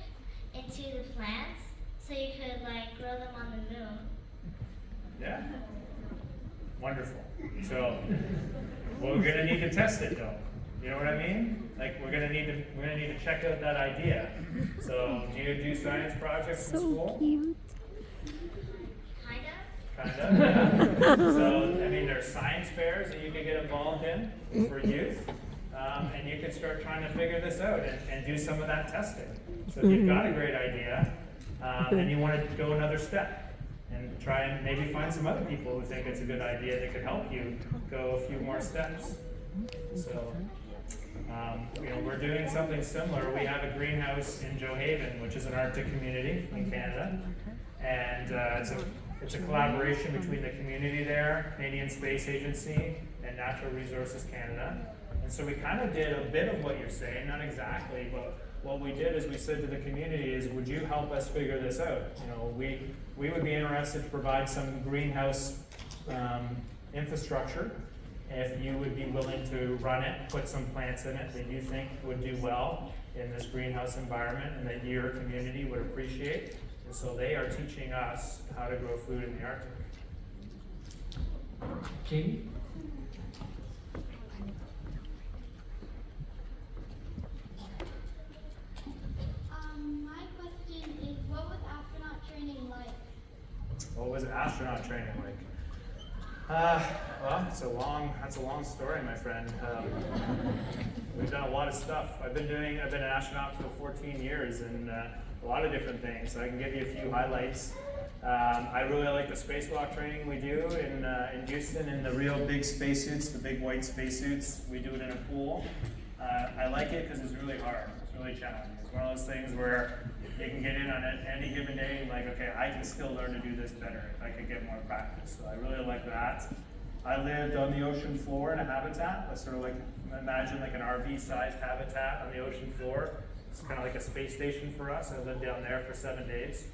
into the plants, so you could grow them on the moon. Yeah. Wonderful. So, we're gonna need to test it though. You know what I mean? We're gonna need to check out that idea. So, do you do science projects in school? Cute. Kind Kind of. Yeah. So, there's science fairs that you can get involved in for youth, and you can start trying to figure this out and do some of that testing. So, if you've got a great idea and you want to go another step, and try and maybe find some other people who think it's a good idea that could help you go a few more steps. So, we're doing something similar. We have a greenhouse in Johaven, which is an Arctic community in Canada, and it's a collaboration between the community there, Canadian Space Agency, and Natural Resources Canada. And so we kind of did a bit of what you're saying, not exactly, but what we did is we said to the community is, would you help us figure this out? We would be interested to provide some greenhouse infrastructure if you would be willing to run it, put some plants in it that you think would do well in this greenhouse environment and that your community would appreciate. And so they are teaching us how to grow food in the Arctic. Jamie? My question is, what was astronaut training like? What was astronaut training like? Well, that's a long story, my friend. We've done a lot of stuff. I've been an astronaut for 14 years and a lot of different things. I can give you a few highlights. I really like the spacewalk training we do in Houston in the real big spacesuits, the big white spacesuits. We do it in a pool. I like it because it's really hard. It's really challenging. It's one of those things where you can get in on it any given day and like, okay, I can still learn to do this better if I could get more practice. So I really like that. I lived on the ocean floor in a habitat. That's sort of like, imagine like an RV-sized habitat on the ocean floor. It's kind of like a space station for us. I lived down there for 7 days.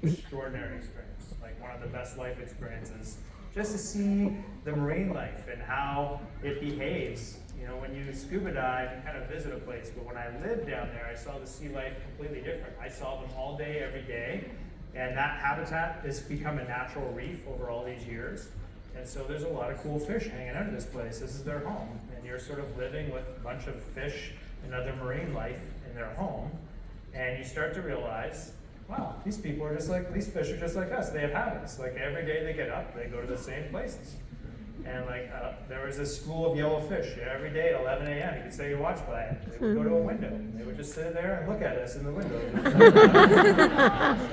Extraordinary experience, like one of the best life experiences. Just to see the marine life and how it behaves. You know, when you scuba dive, you kind of visit a place, but when I lived down there, I saw the sea life completely different. I saw them all day, every day, and that habitat has become a natural reef over all these years. And so there's a lot of cool fish hanging out of this place. This is their home, and you're sort of living with a bunch of fish and other marine life in their home, and you start to realize, wow, these fish are just like us. They have habits. Like every day they get up, they go to the same places. And like there was this school of yellowfish every day at 11 a.m. You could say you watch by it. They would go to a window. They would just sit there and look at us in the window. So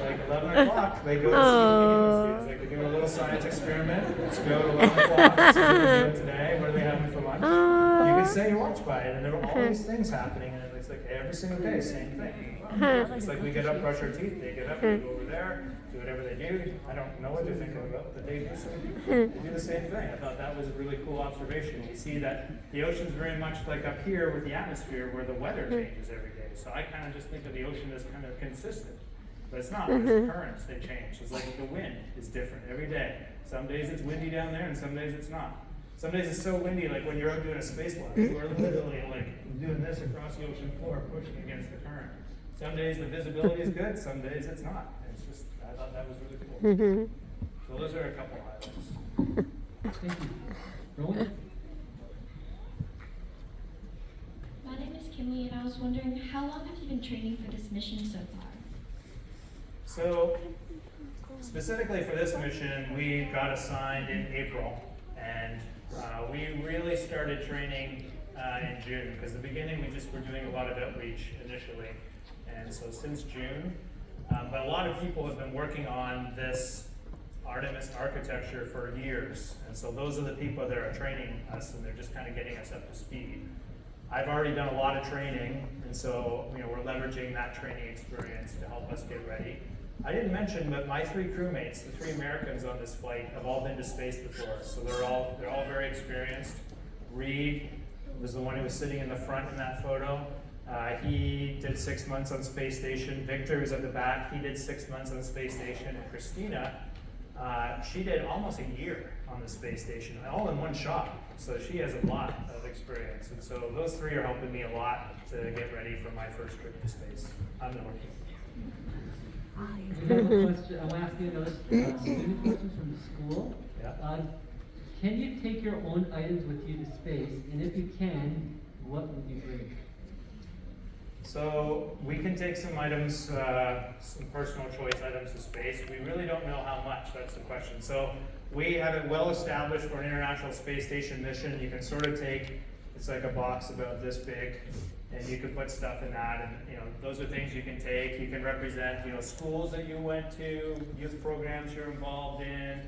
like 11 o'clock, they go to see the students. Like they're doing a little science experiment. Let's go to 11 o'clock. Let's see what they're doing today. What are they having for lunch? You could say you watch by it, and there were all these things happening, and it's like every single day, same thing. It's like we get up, brush our teeth, they get up, they go over there, do whatever they do. I don't know what they're thinking about, but they do they do the same thing. I thought that was a really cool observation. You see that the ocean's very much like up here with the atmosphere where the weather changes every day. So I kind of just think of the ocean as kind of consistent. But it's not. There's currents, they change. It's like the wind is different every day. Some days it's windy down there and some days it's not. Some days it's so windy, like when you're out doing a spacewalk, you are literally like doing this across the ocean floor, pushing against the current. Some days the visibility is good, some days it's not. It's just, I thought that was really cool. So those are a couple highlights. Thank you. Rowan? My name is Kimmy, and I was wondering, how long have you been training for this mission so far? So, specifically for this mission, we got assigned in April, and we really started training in June, because the beginning we just were doing a lot of outreach initially, and so since June, but a lot of people have been working on this Artemis architecture for years, and so those are the people that are training us, and they're just kind of getting us up to speed. I've already done a lot of training, and so we're leveraging that training experience to help us get ready. I didn't mention, but my 3 crewmates, the 3 Americans on this flight, have all been to space before, so they're all very experienced. Reed was the one who was sitting in the front in that photo. He did 6 months on space station. Victor, who's at the back, he did 6 months on the space station. And Christina, she did almost a year on the space station, all in one shot. So she has a lot of experience. And so those 3 are helping me a lot to get ready for my first trip to space. I'm the rookie. We have a question. I want to ask you another student question from the school. Yeah. Can you take your own items with you to space? And if you can, what would you bring? So we can take some items, some personal choice items to space. We really don't know how much, that's the question. So we have it well established for an International Space Station mission. You can sort of take, it's like a box about this big, and you can put stuff in that, and those are things you can take. You can represent schools that you went to, youth programs you're involved in,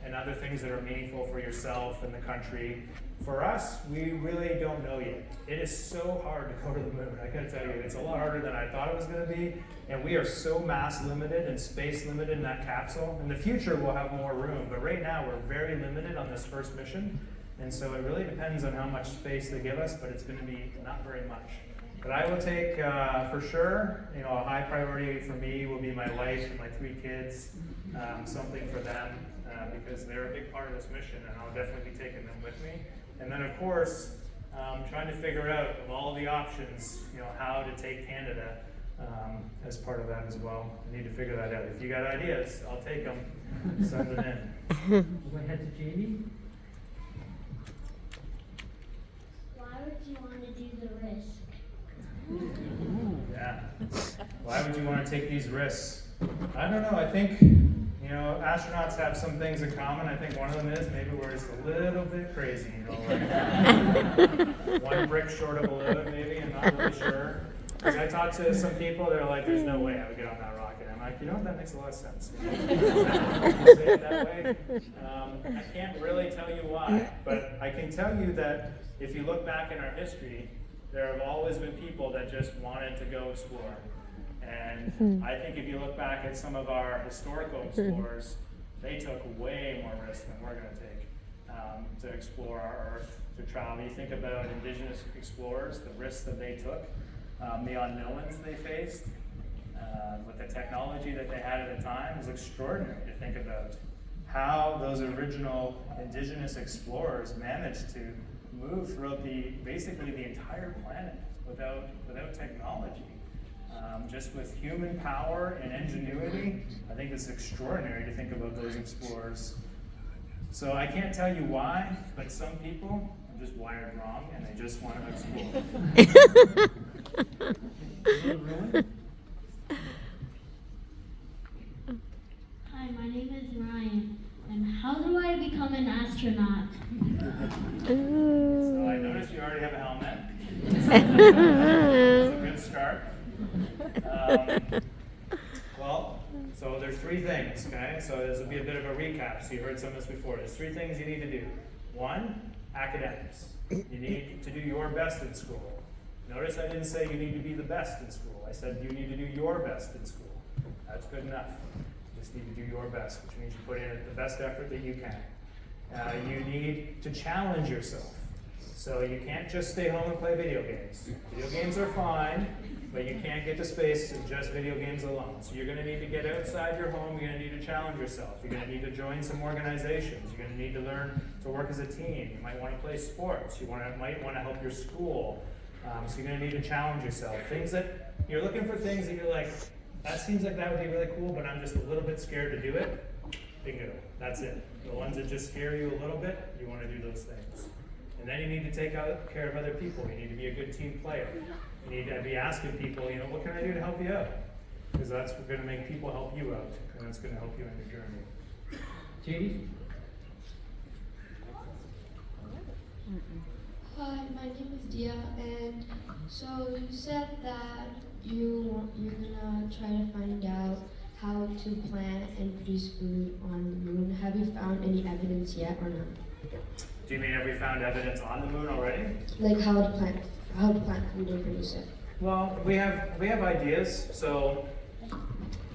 and other things that are meaningful for yourself and the country. For us, we really don't know yet. It is so hard to go to the moon. I gotta tell you, it's a lot harder than I thought it was gonna be, and we are so mass limited and space limited in that capsule. In the future, we'll have more room, but right now we're very limited on this first mission, and so it really depends on how much space they give us, but it's gonna be not very much. But I will take, for sure, a high priority for me will be my wife and my 3 kids, something for them, because they're a big part of this mission, and I'll definitely be taking them with me. And then, of course, trying to figure out of all the options, how to take Canada as part of that as well. I need to figure that out. If you got ideas, I'll take them. Send them in. We'll go ahead to Jamie. Why would you want to do the risk? Yeah. Why would you want to take these risks? I don't know. I think, You know, astronauts have some things in common. I think one of them is maybe we're just a little bit crazy, you know, like one brick short of a load maybe, I'm not really sure. Because I talked to some people, they're like, there's no way I would get on that rocket. I'm like, you know what, that makes a lot of sense. You say it that way. I can't really tell you why, but I can tell you that if you look back in our history, there have always been people that just wanted to go explore. And I think if you look back at some of our historical explorers, they took way more risk than we're going to take to explore our Earth, to travel. You think about indigenous explorers, the risks that they took, the unknowns they faced, with the technology that they had at the time is extraordinary to think about how those original indigenous explorers managed to move throughout basically the entire planet without technology. Just with human power and ingenuity, I think it's extraordinary to think about those explorers. So I can't tell you why, but some people are just wired wrong and they just want to explore. Hi, my name is Ryan, and how do I become an astronaut? So I noticed you already have a helmet. That's a good start. Well, so there's three things, okay? So this will be a bit of a recap, so you heard some of this before. There's three things you need to do. One, academics. You need to do your best in school. Notice I didn't say you need to be the best in school. I said you need to do your best in school. That's good enough. You just need to do your best, which means you put in the best effort that you can. You need to challenge yourself. So you can't just stay home and play video games. Video games are fine, but you can't get to space with just video games alone. So you're going to need to get outside your home. You're going to need to challenge yourself. You're going to need to join some organizations. You're going to need to learn to work as a team. You might want to play sports. You might want to help your school. So you're going to need to challenge yourself. Things that you're looking for, things that you're like, that seems like that would be really cool, but I'm just a little bit scared to do it. Bingo. That's it. The ones that just scare you a little bit, you want to do those things. And then you need to take care of other people. You need to be a good team player. You need to be asking people, you know, what can I do to help you out? Because that's going to make people help you out, and that's going to help you in your journey. JD? Hi, my name is Dia, and so you said that you're gonna try to find out how to plant and produce food on the moon. Have you found any evidence yet or not? Do you mean have we found evidence on the moon already? Like how to plant food and produce it. Well, we have ideas. So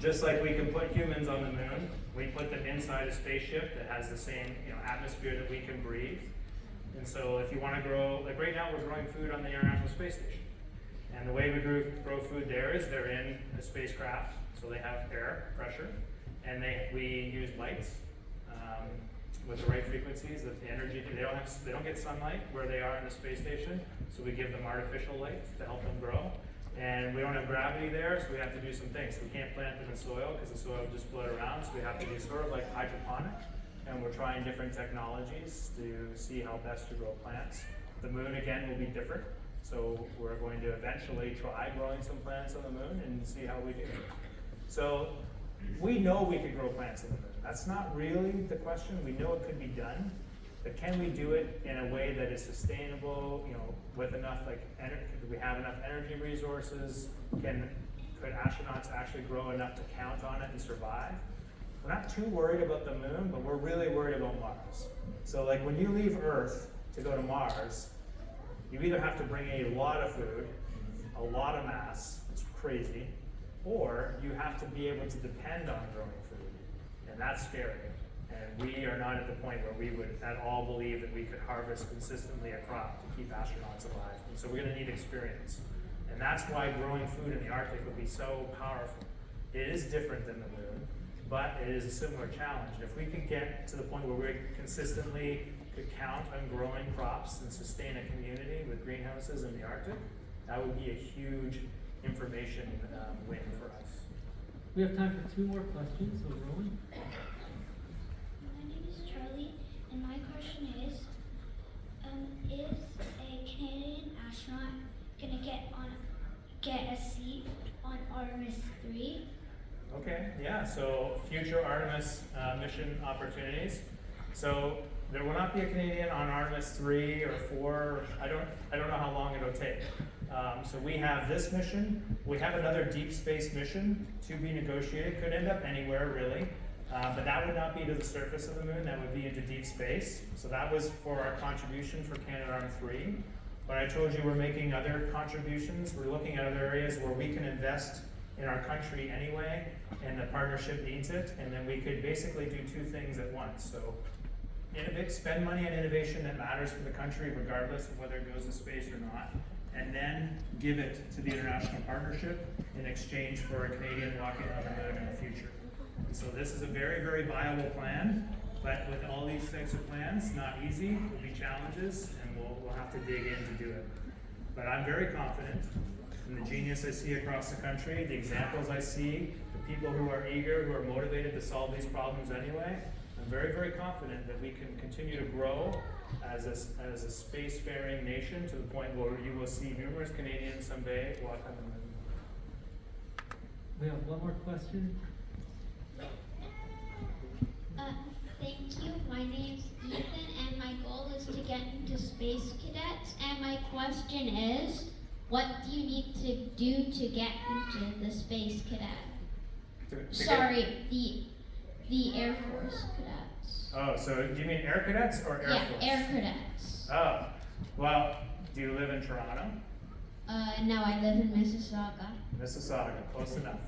just like we can put humans on the moon, we put them inside a spaceship that has the same atmosphere that we can breathe. And so if you want to grow, like right now we're growing food on the International Space Station. And the way we grow food there is they're in a spacecraft, so they have air, pressure, and we use lights with the right frequencies, that the energy, they don't get sunlight where they are in the space station, so we give them artificial light to help them grow. And we don't have gravity there, so we have to do some things. We can't plant them in soil because the soil will just float around, so we have to do sort of like hydroponic. And we're trying different technologies to see how best to grow plants. The moon, again, will be different. So we're going to eventually try growing some plants on the moon and see how we do. So we know we could grow plants on the moon. That's not really the question. We know it could be done. But can we do it in a way that is sustainable, with enough energy? Do we have enough energy resources? Could astronauts actually grow enough to count on it and survive? We're not too worried about the moon, but we're really worried about Mars. So like when you leave Earth to go to Mars, you either have to bring a lot of food, a lot of mass, it's crazy, or you have to be able to depend on growing food. And that's scary. And we are not at the point where we would at all believe that we could harvest consistently a crop to keep astronauts alive. And so we're going to need experience. And that's why growing food in the Arctic would be so powerful. It is different than the moon, but it is a similar challenge. And if we could get to the point where we consistently could count on growing crops and sustain a community with greenhouses in the Arctic, that would be a huge information win for us. We have time for two more questions, so Rowan. My name is Charlie, and my question is a Canadian astronaut gonna get a seat on Artemis 3? Okay, yeah, so future Artemis mission opportunities. So there will not be a Canadian on Artemis 3 or 4, I don't know how long it'll take. So we have this mission, we have another deep space mission to be negotiated, could end up anywhere really, but that would not be to the surface of the moon, that would be into deep space. So that was for our contribution for Canadarm3. But I told you we're making other contributions, we're looking at other areas where we can invest in our country anyway, and the partnership needs it, and then we could basically do two things at once. So innovate, spend money on innovation that matters for the country regardless of whether it goes to space or not, and then give it to the international partnership in exchange for a Canadian walking on the moon in the future. And so this is a very, very viable plan, but with all these types of plans, not easy, there'll be challenges, and we'll have to dig in to do it. But I'm very confident in the genius I see across the country, the examples I see, the people who are eager, who are motivated to solve these problems anyway. I'm very, very confident that we can continue to grow as a spacefaring nation to the point where you will see numerous Canadians someday walk on the moon. We have one more question. Thank you. My name's Ethan, and my goal is to get into Space Cadets. And my question is, what do you need to do to get into the Space Cadet? Sorry, the Air Force Cadets. Oh, so do you mean Air Cadets or Air Force? Yeah, Air Cadets. Oh, well, do you live in Toronto? No, I live in Mississauga. Mississauga, close enough.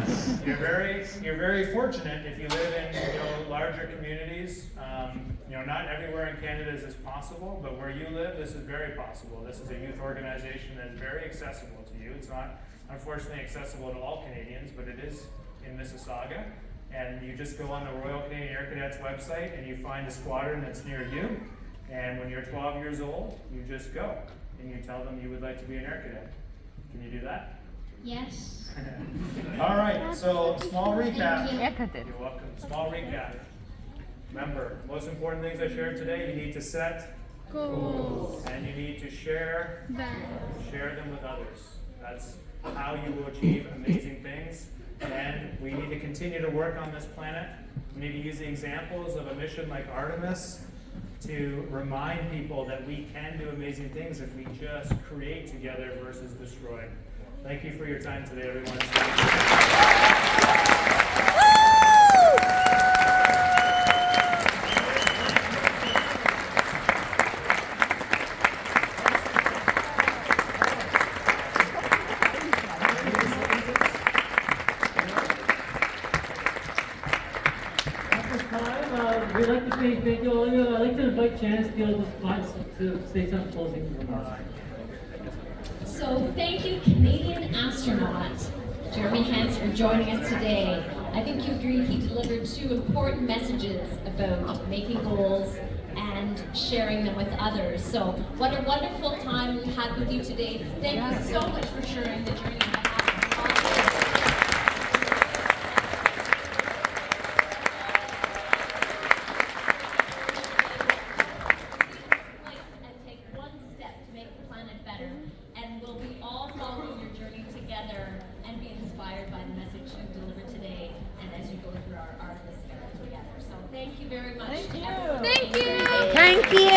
So you're very fortunate if you live in larger communities. Not everywhere in Canada is this possible, but where you live, this is very possible. This is a youth organization that is very accessible to you. It's not, unfortunately, accessible to all Canadians, but it is in Mississauga. And you just go on the Royal Canadian Air Cadets website and you find a squadron that's near you. And when you're 12 years old, you just go and you tell them you would like to be an Air Cadet. Can you do that? Yes. All right, so small recap. Thank You're welcome. Small recap. Remember, most important things I shared today, you need to set goals. And you need to share them with others. That's how you will achieve amazing things. And we need to continue to work on this planet. We need to use the examples of a mission like Artemis to remind people that we can do amazing things if we just create together versus destroy. Thank you for your time today, everyone. We'd like to say thank you all of you. I'd like to invite Janice to say some closing remarks. So thank you, Canadian astronaut Jeremy Hansen, for joining us today. I think you agree he delivered two important messages about making goals and sharing them with others. So what a wonderful time we had with you today. Thank you so much for sharing the journey. Thank you.